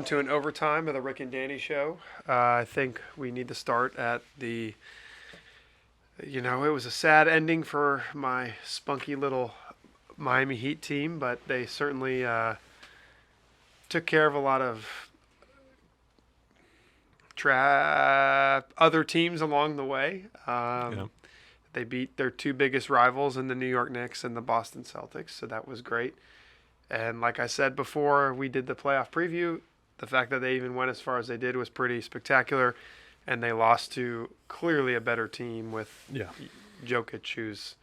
to an overtime of the Rick and Danny show. I think we need to start at the, it was a sad ending for my spunky little Miami Heat team, but they certainly took care of a lot of other teams along the way. They beat their two biggest rivals in the New York Knicks and the Boston Celtics, so that was great. And like I said before we did the playoff preview, the fact that they even went as far as they did was pretty spectacular. And they lost to clearly a better team with Jokic, who's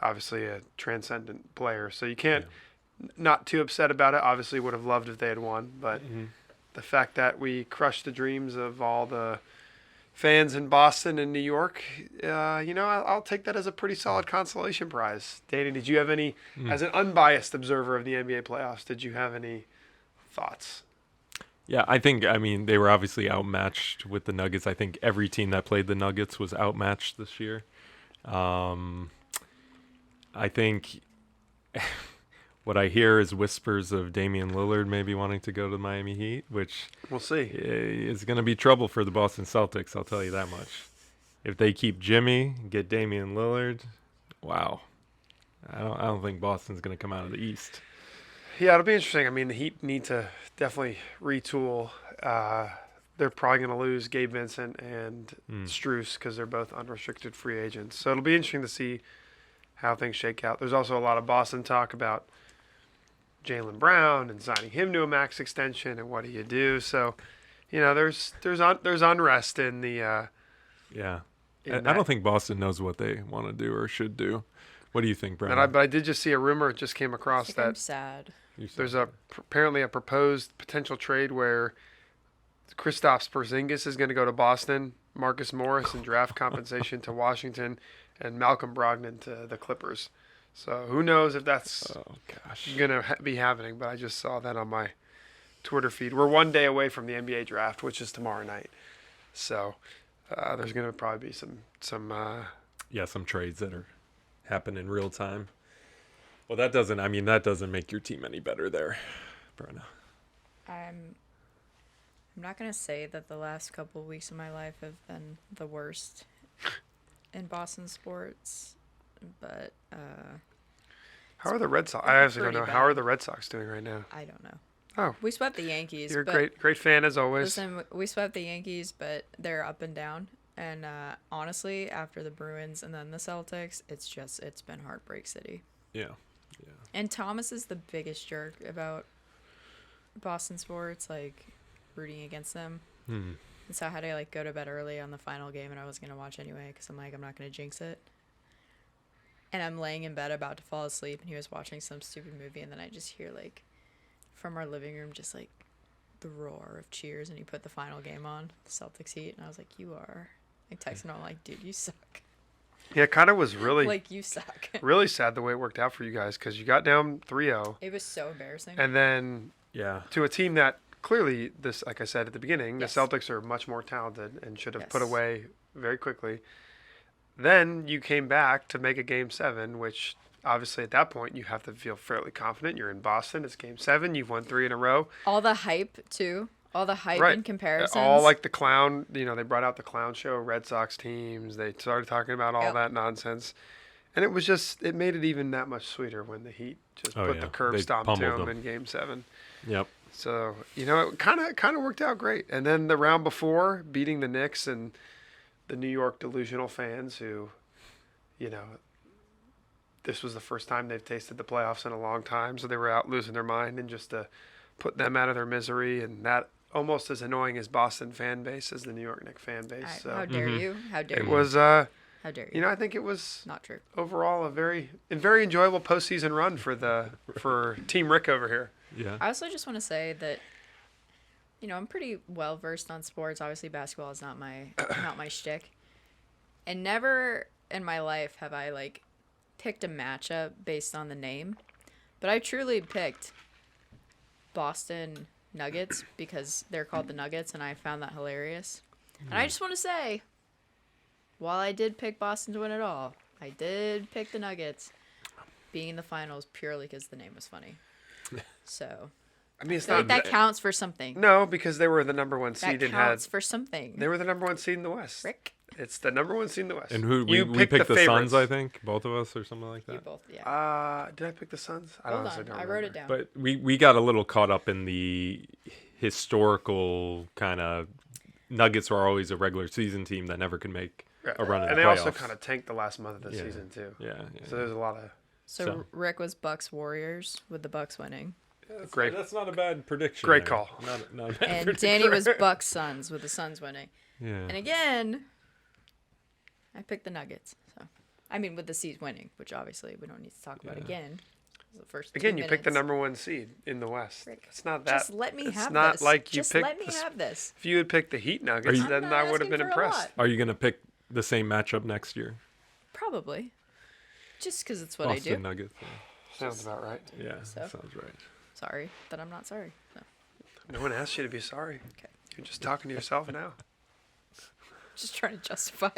obviously a transcendent player. So you can't not too upset about it. Obviously would have loved if they had won. But the fact that we crushed the dreams of all the fans in Boston and New York, I'll take that as a pretty solid consolation prize. Danny, did you have any, as an unbiased observer of the NBA playoffs, did you have any thoughts? Yeah, they were obviously outmatched with the Nuggets. I think every team that played the Nuggets was outmatched this year. I think what I hear is whispers of Damian Lillard maybe wanting to go to the Miami Heat, which we'll see. Is going to be trouble for the Boston Celtics, I'll tell you that much. If they keep Jimmy, get Damian Lillard, wow. I don't think Boston's going to come out of the East. Yeah, it'll be interesting. I mean, the Heat need to definitely retool. They're probably going to lose Gabe Vincent and Strus because they're both unrestricted free agents. So it'll be interesting to see how things shake out. There's also a lot of Boston talk about Jaylen Brown and signing him to a max extension and what do you do. So, there's unrest in the I don't think Boston knows what they want to do or should do. What do you think, Brenna? But I did just see a rumor. It just came across that I'm sad. There's apparently a proposed potential trade where Kristaps Porzingis is going to go to Boston, Marcus Morris and draft compensation to Washington, and Malcolm Brogdon to the Clippers. So who knows if that's going to be happening, but I just saw that on my Twitter feed. We're 1 day away from the NBA draft, which is tomorrow night. So there's going to probably be some trades that are happen in real time. Well, that doesn't make your team any better there, Brenna. I'm not going to say that the last couple of weeks of my life have been the worst in Boston sports, but how are the Red Sox? I actually don't know. How are the Red Sox doing right now? I don't know. Oh, we swept the Yankees. You're a great fan as always. Listen, we swept the Yankees, but they're up and down. And honestly, after the Bruins and then the Celtics, it's been heartbreak city. Yeah. And Thomas is the biggest jerk about Boston sports, like rooting against them. And so I had to go to bed early on the final game, and I was gonna watch anyway because I'm not gonna jinx it. And I'm laying in bed about to fall asleep, and he was watching some stupid movie, and then I just hear from our living room just the roar of cheers, and he put the final game on, the Celtics Heat, and I was like, you are. I texted him, I'm like, dude, you suck. Yeah, it kind of was really you suck. really sad the way it worked out for you guys because you got down 3-0. It was so embarrassing. And then to a team that clearly, like I said at the beginning, the Celtics are much more talented and should have put away very quickly. Then you came back to make a Game 7, which obviously at that point you have to feel fairly confident. You're in Boston. It's Game 7. You've won 3 in a row. All the hype, too. All the hype in comparisons. All the clown, they brought out the clown show, Red Sox teams. They started talking about all that nonsense. And it made it even that much sweeter when the Heat just put the curb stomp to them in Game 7. Yep. So, it kind of worked out great. And then the round before, beating the Knicks and the New York delusional fans who, this was the first time they've tasted the playoffs in a long time. So they were out losing their mind, and just to put them out of their misery, and that almost as annoying as Boston fan base as the New York Knicks fan base. So how dare you? How dare you? It was how dare you? I think it was not true. Overall a very enjoyable postseason run for Team Rick over here. Yeah. I also just want to say that I'm pretty well versed on sports. Obviously basketball is not my shtick. And never in my life have I picked a matchup based on the name. But I truly picked Boston Nuggets because they're called the Nuggets, and I found that hilarious. And I just want to say, while I did pick Boston to win it all, I did pick the Nuggets being in the finals purely because the name was funny. So I mean, it's I feel not like that counts for something. No, because they were the number one seed That and counts had. for something. They were the number one seed in the West. Rick? It's the number one seed in the West. And who you we picked the favorites. Suns, I think, both of us or something like that. You both, yeah. Did I pick the Suns? Hold on, I wrote it down. But we got a little caught up in the historical kind of Nuggets were always a regular season team that never could make a run in the playoffs. And they also kind of tanked the last month of the season too. Yeah. So there's a lot of. So Rick was Bucks Warriors with the Bucks winning. Great. That's not a bad prediction. Great call. Not a bad And prediction. Danny was Bucks Suns with the Suns winning. Yeah. And again, I picked the Nuggets. So, I mean, with the C's winning, which obviously we don't need to talk about again. The first Again, 2 you picked the minutes. number one seed in the West. Rick, it's not that. Just let me have It's not this. like you Just picked. let me have this. If you had picked the Heat Nuggets, you- then I'm I not would have been asking for a impressed. lot. Are you gonna pick the same matchup next year? Probably. Just because it's what Boston I do. Nuggets. Sounds about right. Yeah, So? sounds right. Sorry, but I'm not sorry. No. No one asked you to be sorry. Okay. You're just talking to yourself now. Just trying to justify.